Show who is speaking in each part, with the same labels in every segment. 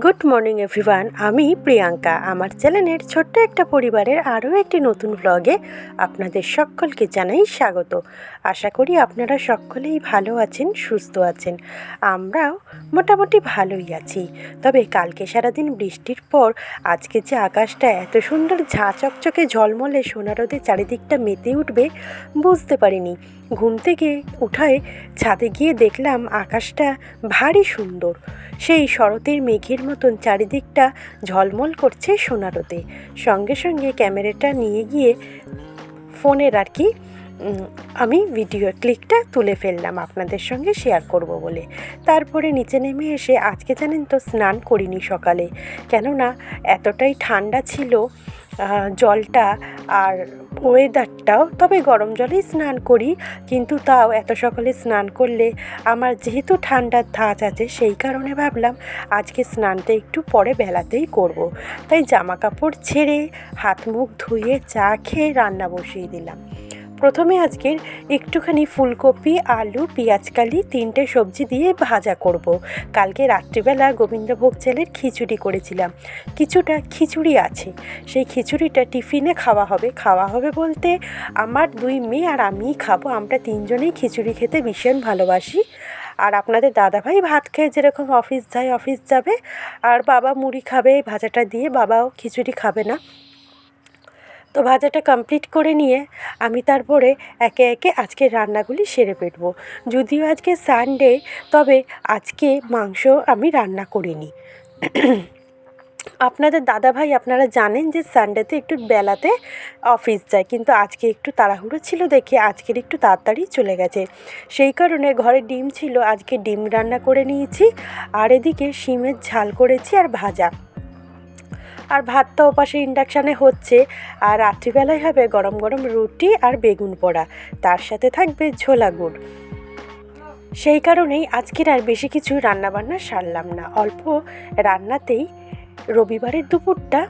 Speaker 1: Good morning everyone, আমি প্রিয়াঙ্কা। আমার চ্যানেলের ছোট্ট একটা পরিবারের আরও একটি নতুন ব্লগে আপনাদের সকলকে জানাই স্বাগত। আশা করি আপনারা সকলেই ভালো আছেন, সুস্থ আছেন। আমরাও মোটামুটি ভালোই আছি। তবে কালকে সারাদিন বৃষ্টির পর আজকে যে আকাশটা এত সুন্দর ঝাঁ চকচকে ঝলমলে সোনা রোদে চারিদিকটা মেতে উঠবে বুঝতে পারিনি। ঘুম থেকে উঠায় ছাদে গিয়ে দেখলাম আকাশটা ভারী সুন্দর, সেই শরতের মেঘের মতন চারিদিকটা ঝলমল করছে সোনা রোদে। সঙ্গে সঙ্গে ক্যামেরাটা নিয়ে গিয়ে ফোনের আমি ভিডিও ক্লিকটা তুলে ফেললাম আপনাদের সঙ্গে শেয়ার করব বলে। তারপরে নিচে নেমে এসে আজকে জানেন তো স্নান করিনি সকালে, কেননা এতটাই ঠান্ডা ছিল জলটা আর ওয়েদারটাও। তবে গরম জলেই স্নান করি, কিন্তু তাও এত সকালে স্নান করলে আমার যেহেতু ঠান্ডার ধাঁচ আছে, সেই কারণে ভাবলাম আজকে স্নানটা একটু পরে বেলাতেই করব। তাই জামা কাপড় ছেড়ে হাত মুখ ধুয়ে চা খেয়ে রান্না বসিয়ে দিলাম। প্রথমে আজকের একটুখানি ফুলকপি, আলু, পেঁয়াজকালি তিনটে সবজি দিয়ে ভাজা করব। কালকে রাত্রিবেলা গোবিন্দভোগ চালের খিচুড়ি করেছিলাম, কিছুটা খিচুড়ি আছে, সেই খিচুড়িটা টিফিনে খাওয়া হবে বলতে আমার 2 মেয়ে আর আমিই খাবো। আমরা 3 জনেই খিচুড়ি খেতে ভীষণ ভালোবাসি। আর আপনাদের দাদাভাই ভাত খেয়ে যেরকম অফিস যায়, অফিস যাবে, আর বাবা মুড়ি খাবে ভাজাটা দিয়ে, বাবাও খিচুড়ি খাবে না। তো ভাজাটা কমপ্লিট করে নিয়ে আমি তারপরে একে একে আজকের রান্নাগুলি সেরে ফেলব। যদিও আজকে সানডে, তবে আজকে মাংস আমি রান্না করিনি। আপনাদের দাদাভাই আপনারা জানেন যে সানডেতে একটু বেলাতে অফিস যায়, কিন্তু আজকে একটু তাড়াহুড়ো ছিল দেখে আজকের একটু তাড়াতাড়ি চলে গেছে। সেই কারণে ঘরে ডিম ছিল, আজকে ডিম রান্না করে নিয়েছি। আর এদিকে শিমের ঝাল করেছি আর ভাজা, আর ভাতটা ওপাশে ইন্ডাকশানে হচ্ছে। আর রাত্রিবেলায় হবে গরম গরম রুটি আর বেগুন পোড়া, তার সাথে থাকবে ঝোলা গুড়। সেই কারণেই আজকের আর বেশি কিছু রান্নাবান্না সারলাম না, অল্প রান্নাতেই রবিবারের দুপুরটা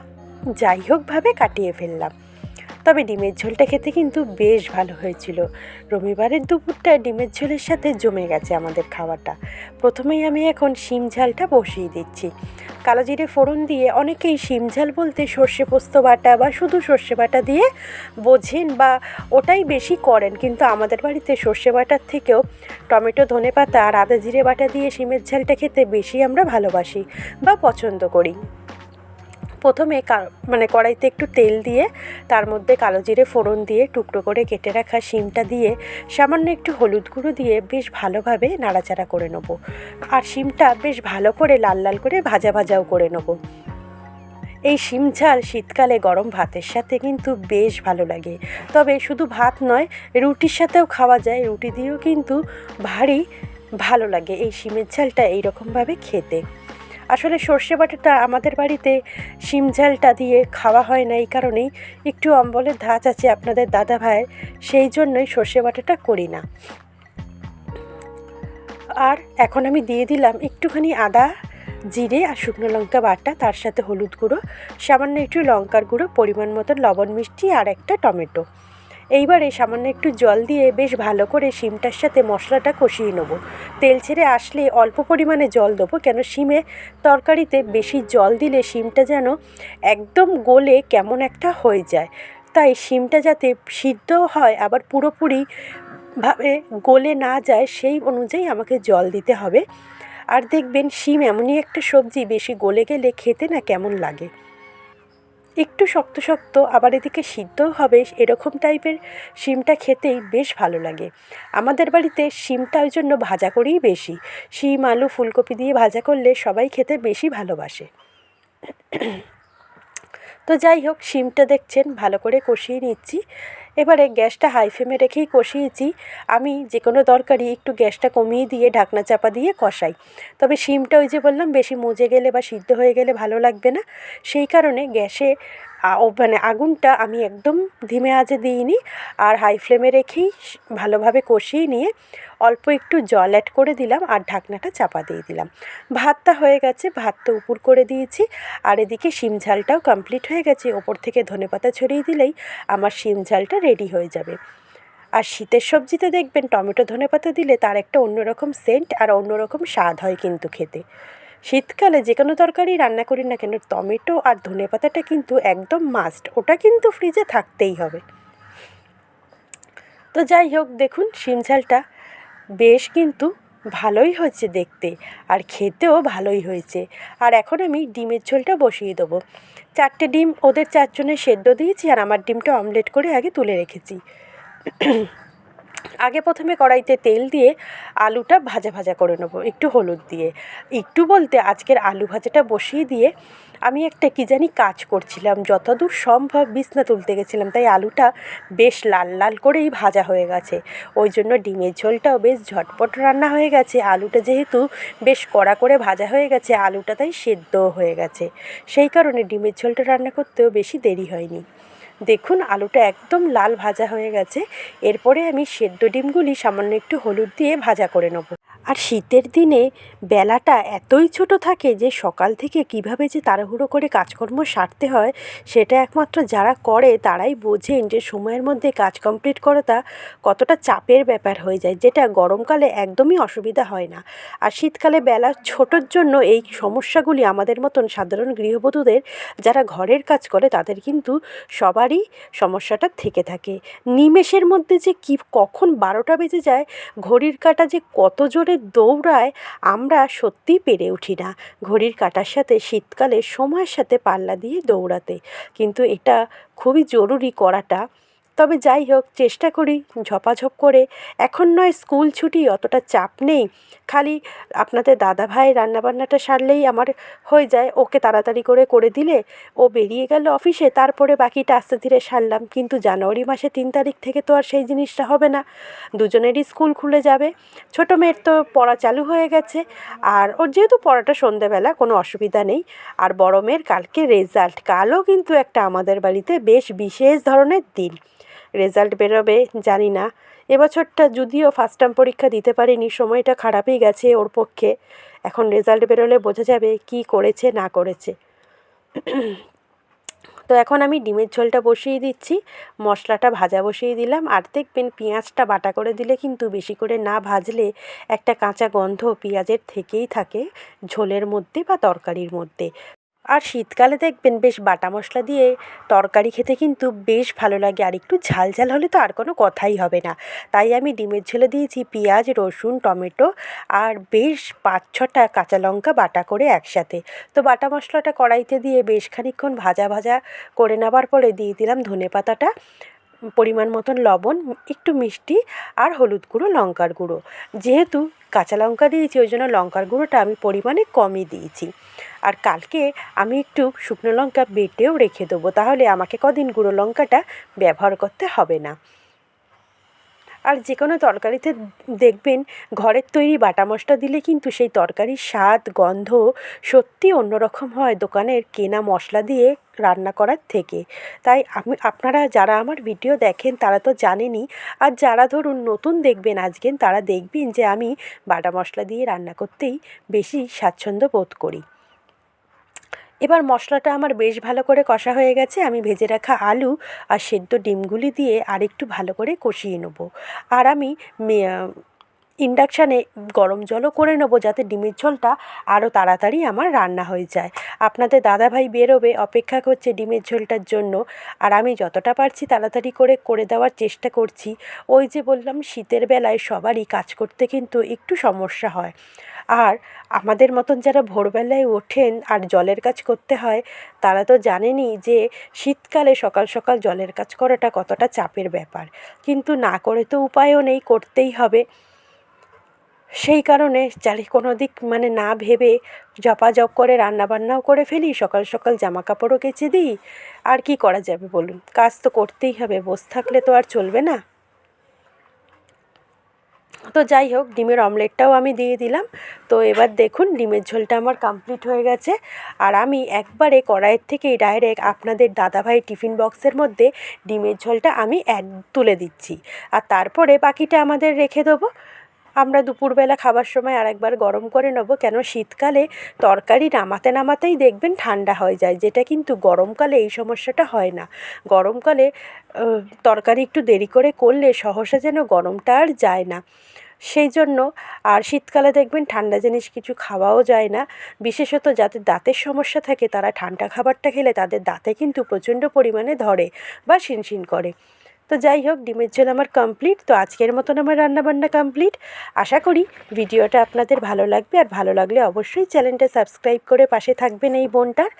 Speaker 1: যাই হোকভাবে কাটিয়ে ফেললাম। তবে ডিমের ঝোলটা খেতে কিন্তু বেশ ভালো হয়েছিল। রবিবারের দুপুরটা ডিমের ঝোলের সাথে জমে গেছে আমাদের খাওয়াটা। প্রথমেই আমি এখন শিম ঝালটা বসিয়ে দিচ্ছি। কালো জিরে ফোড়ন দিয়ে, অনেকেই শিম ঝাল বলতে সর্ষে পোস্ত বাটা বা শুধু সর্ষে বাটা দিয়ে বোঝেন বা ওটাই বেশি করেন, কিন্তু আমাদের বাড়িতে সর্ষে বাটার থেকেও টমেটো, ধনেপাতা আর আদা জিরে বাটা দিয়ে শিমের ঝালটা খেতে বেশি আমরা ভালোবাসি বা পছন্দ করি। প্রথমে কড়াইতে একটু তেল দিয়ে তার মধ্যে কালো জিরে ফোড়ন দিয়ে টুকরো করে কেটে রাখা শিমটা দিয়ে সামান্য একটু হলুদ গুঁড়ো দিয়ে বেশ ভালোভাবে নাড়াচাড়া করে নেবো। আর শিমটা বেশ ভালো করে লাল লাল করে ভাজাও করে নেবো। এই শিম ঝাল শীতকালে গরম ভাতের সাথে কিন্তু বেশ ভালো লাগে। তবে শুধু ভাত নয়, রুটির সাথেও খাওয়া যায়, রুটি দিয়েও কিন্তু ভারী ভালো লাগে এই শিমের ঝালটা এইরকমভাবে খেতে। আসলে সর্ষে বাটাটা আমাদের বাড়িতে শিম ঝালটা দিয়ে খাওয়া হয় না, এই কারণেই একটু অম্বলের ধাঁচ আছে আপনাদের দাদা ভাইয়ের, সেই জন্যই সর্ষে বাটাটা করি না। আর এখন আমি দিয়ে দিলাম একটুখানি আদা, জিরে আর শুকনো লঙ্কা বাটা, তার সাথে হলুদ গুঁড়ো, সামান্য একটু লঙ্কার গুঁড়ো, পরিমাণ মতো লবণ, মিষ্টি আর একটা টমেটো। এইবারে সামান্য একটু জল দিয়ে বেশ ভালো করে শিমটার সাথে মশলাটা কষিয়ে নেবো। তেল ছেড়ে আসলে অল্প পরিমাণে জল দেবো, কেন শিমে তরকারিতে বেশি জল দিলে শিমটা যেন একদম গলে কেমন একটা হয়ে যায়। তাই শিমটা যাতে সিদ্ধ হয় আবার পুরোপুরিভাবে গলে না যায়, সেই অনুযায়ী আমাকে জল দিতে হবে। আর দেখবেন শিম এমনই একটা সবজি, বেশি গলে গেলে খেতে না কেমন লাগে, একটু শক্ত শক্ত আবার এদিকে সিদ্ধও হবে, এরকম টাইপের শিমটা খেতেই বেশ ভালো লাগে। আমাদের বাড়িতে শিমটা ওই জন্য ভাজা করেই বেশি, শিম, আলু, ফুলকপি দিয়ে ভাজা করলে সবাই খেতে বেশি ভালোবাসে। তো যাই হোক, শিমটা দেখছেন ভালো করে কষিয়ে নিচ্ছি। এবারে গ্যাসটা হাই ফ্লেমে রেখেই কষিয়েছি। আমি যে কোনো তরকারি একটু গ্যাসটা কমিয়ে দিয়ে ঢাকনা চাপা দিয়ে কষাই। তবে শিমটা ওই যে বললাম বেশি মজে গেলে বা সিদ্ধ হয়ে গেলে ভালো লাগবে না, সেই কারণে গ্যাসে মানে আগুনটা আমি একদম ধিমে আঁচে দিইনি, আর হাই ফ্লেমে রেখেই ভালোভাবে কষিয়ে নিয়ে অল্প একটু জল অ্যাড করে দিলাম আর ঢাকনাটা চাপা দিয়ে দিলাম। ভাতটা হয়ে গেছে, ভাতটা উপর করে দিয়েছি, আর এদিকে শিম ঝালটাও কমপ্লিট হয়ে গেছে। ওপর থেকে ধনেপাতা ছড়িয়ে দিলেই আমার শিম ঝালটা রেডি হয়ে যাবে। আর শীতের সবজিতে দেখবেন টমেটো ধনেপাতা দিলে তার একটা অন্যরকম সেন্ট আর অন্যরকম স্বাদ হয় কিন্তু খেতে। শীতকালে যে কোনো তরকারি রান্না করি না কেন, টমেটো আর ধনেপাতাটা কিন্তু একদম মাস্ট, ওটা কিন্তু ফ্রিজে থাকতেই হবে। তো যাই হোক, দেখুন শিম ঝালটা বেশ কিন্তু ভালোই হয়েছে দেখতে, আর খেতেও ভালোই হয়েছে। আর এখন আমি ডিমের ঝোলটা বসিয়ে দেবো। 4টে ডিম ওদের 4 জনের সেদ্ধ দিয়েছি, আর আমার ডিমটা অমলেট করে আগে তুলে রেখেছি। আগে প্রথমে কড়াইতে তেল দিয়ে আলুটা ভাজা ভাজা করে নেবো একটু হলুদ দিয়ে। একটু বলতে আজকের আলু ভাজাটা বসিয়ে দিয়ে আমি একটা কী জানি কাজ করছিলাম, যতদূর সম্ভব বিছনা তুলতে গেছিলাম, তাই আলুটা বেশ লাল লাল করেই ভাজা হয়ে গেছে। ওই জন্য ডিমের ঝোলটাও বেশ ঝটপট রান্না হয়ে গেছে। আলুটা যেহেতু বেশ কড়া করে ভাজা হয়ে গেছে, আলুটা তাই সেদ্ধও হয়ে গেছে, সেই কারণে ডিমের ঝোলটা রান্না করতেও বেশি দেরি হয়নি। দেখুন আলুটা একদম লাল ভাজা হয়ে গেছে। এরপরে আমি সেদ্ধ ডিমগুলি সামান্য একটু হলুদ দিয়ে ভাজা করে নেব। আর শীতের দিনে বেলাটা এতই ছোট থাকে যে সকাল থেকে কিভাবে যে তাড়াহুড়ো করে কাজকর্ম সারতে হয়, সেটা একমাত্র যারা করে তারাই বোঝেন যে সময়ের মধ্যে কাজ কমপ্লিট করাটা কতটা চাপের ব্যাপার হয়ে যায়, যেটা গরমকালে একদমই অসুবিধা হয় না। আর শীতকালে বেলা ছোটোর জন্য এই সমস্যাগুলি আমাদের মতন সাধারণ গৃহবধূদের যারা ঘরের কাজ করে তাদের কিন্তু সবারই সমস্যাটা থেকে থাকে। নিমেষের মধ্যে যে কখন 12টা বেজে যায়, ঘড়ির কাঁটা যে কত জোরে দৌড়ায় আমরা সত্যিই পেরে উঠি না ঘড়ির কাঁটার সাথে শীতকালে সময়ের সাথে পাল্লা দিয়ে দৌড়াতে। কিন্তু এটা খুবই জরুরি করাটা। তবে যাই হোক, চেষ্টা করি ঝপাঝপ করে। এখন নয় স্কুল ছুটি, অতটা চাপ নেই, খালি আপনাদের দাদাভাই রান্নাবান্নাটা সারলেই আমার হয়ে যায়। ওকে তাড়াতাড়ি করে দিলে ও বেরিয়ে গেল অফিসে, তারপরে বাকিটা আস্তে ধীরে সারলাম। কিন্তু জানুয়ারি মাসে 3 তারিখ থেকে তো আর সেই জিনিসটা হবে না, দুজনেরই স্কুল খুলে যাবে। ছোটো মেয়ের তো পড়া চালু হয়ে গেছে, আর ওর যেহেতু পড়াটা সন্ধেবেলা, কোনো অসুবিধা নেই। আর বড় মেয়ের কালকে রেজাল্ট, কালও কিন্তু একটা আমাদের বাড়িতে বেশ বিশেষ ধরনের দিন। রেজাল্ট বেরোবে জানি না, এবছরটা যদিও ফার্স্ট টার্ম পরীক্ষা দিতে পারিনি, সময়টা খারাপই গেছে ওর পক্ষে। এখন রেজাল্ট বেরোলে বোঝা যাবে কি করেছে না করেছে। তো এখন আমি ডিমের ঝোলটা বসিয়ে দিচ্ছি, মশলাটা ভাজা বসিয়ে দিলাম। আর দেখবেন পেঁয়াজটা বাটা করে দিলে কিন্তু বেশি করে না ভাজলে একটা কাঁচা গন্ধ পেঁয়াজের থেকেই থাকে ঝোলের মধ্যে বা তরকারির মধ্যে। আর শীতকালে দেখবেন বেশ বাটা মশলা দিয়ে তরকারি খেতে কিন্তু বেশ ভালো লাগে, আর একটু ঝাল ঝাল হলে তো আর কোনো কথাই হবে না। তাই আমি ডিমের ঝোলে দিয়েছি পেঁয়াজ, রসুন, টমেটো আর বেশ 5-6টা কাঁচা লঙ্কা বাটা করে একসাথে। তো বাটা মশলাটা কড়াইতে দিয়ে বেশ খানিকক্ষণ ভাজা ভাজা করে নেবার পরে দিয়ে দিলাম ধনেপাতাটা, পরিমাণ মতন লবণ, একটু মিষ্টি আর হলুদ গুঁড়ো, লঙ্কার গুঁড়ো। যেহেতু কাঁচা লঙ্কা দিয়েছি ওই জন্য লঙ্কার গুঁড়োটা আমি পরিমাণে কমই দিয়েছি। আর কালকে আমি একটু শুকনো লঙ্কা বেটেও রেখে দেবো, তাহলে আমাকে কদিন গুঁড়ো লঙ্কাটা ব্যবহার করতে হবে না। আর যে কোনো তরকারিতে দেখবেন ঘরের তৈরি বাটা মশলা দিলে কিন্তু সেই তরকারির স্বাদ গন্ধ সত্যি অন্যরকম হয় দোকানের কেনা মশলা দিয়ে রান্না করার থেকে। তাই আপনারা যারা আমার ভিডিও দেখেন তারা তো জানেনই, আর যারা ধরুন নতুন দেখবেন আজকে, তারা দেখবেন যে আমি বাটা মশলা দিয়ে রান্না করতেই বেশি স্বাচ্ছন্দ্য বোধ করি। এবার মশলাটা আমার বেশ ভালো করে কষা হয়ে গেছে। আমি ভেজে রাখা আলু আর সেদ্ধ ডিমগুলি দিয়ে আরেকটু ভালো করে কষিয়ে নেব। আর আমি ইন্ডাকশানে গরম জলও করে নেব, যাতে ডিমের ঝোলটা আরও তাড়াতাড়ি আমার রান্না হয়ে যায়। আপনাদের দাদাভাই বেরোবে, অপেক্ষা করছে ডিমের ঝোলটার জন্য, আর আমি যতটা পারছি তাড়াতাড়ি করে দেওয়ার চেষ্টা করছি। ওই যে বললাম শীতের বেলায় সবারই কাজ করতে কিন্তু একটু সমস্যা হয়। আর আমাদের মতন যারা ভোরবেলায় ওঠেন আর জলের কাজ করতে হয়, তারা তো জানেনই যে শীতকালে সকাল সকাল জলের কাজ করাটা কতটা চাপের ব্যাপার। কিন্তু না করে তো উপায়ও নেই, করতেই হবে। সেই কারণে কোনো দিক মানে না ভেবে ঝপাঝপ করে রান্নাবান্নাও করে ফেলি, সকাল সকাল জামা কাপড়ও কেচে দিই। আর কি করা যাবে বলুন, কাজ তো করতেই হবে, বসে থাকলে তো আর চলবে না। তো যাই হোক, ডিমের অমলেটটাও আমি দিয়ে দিলাম। তো এবার দেখুন ডিমের ঝোলটা আমার কমপ্লিট হয়ে গেছে। আর আমি একবারে কড়াইয়ের থেকেই ডাইরেক্ট আপনাদের দাদাভাই টিফিন বক্সের মধ্যে ডিমের ঝোলটা আমি তুলে দিচ্ছি। আর তারপরে বাকিটা আমাদের রেখে দেবো। আমরা দুপুরবেলা খাবার সময় আরেকবার গরম করে নেবো, কেন শীতকালে তরকারি নামাতে নামাতেই দেখবেন ঠান্ডা হয়ে যায়, যেটা কিন্তু গরমকালে এই সমস্যাটা হয় না। গরমকালে তরকারি একটু দেরি করে করলে সহসা যেন গরমটা আর যায় না, সেই জন্য। আর শীতকালে দেখবেন ঠান্ডা জিনিস কিছু খাওয়াও যায় না, বিশেষত যাদের দাঁতের সমস্যা থাকে তারা ঠান্ডা খাবারটা খেলে তাদের দাঁতে কিন্তু প্রচণ্ড পরিমাণে ধরে বা শিনশিন করে। তো যাই হোক, ডিমের ঝোল আমার কমপ্লিট। তো আজকের মতন আমার রান্নাবান্না কমপ্লিট। আশা করি ভিডিওটা আপনাদের ভালো লাগবে, আর ভালো লাগলে অবশ্যই চ্যানেলটা সাবস্ক্রাইব করে পাশে থাকবেন এই বোনটার।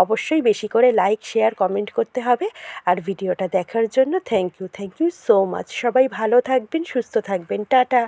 Speaker 1: অবশ্যই বেশি করে লাইক, শেয়ার, কমেন্ট করতে হবে। আর ভিডিওটা দেখার জন্য থ্যাংক ইউ সো মাচ। সবাই ভালো থাকবেন, সুস্থ থাকবেন। টাটা।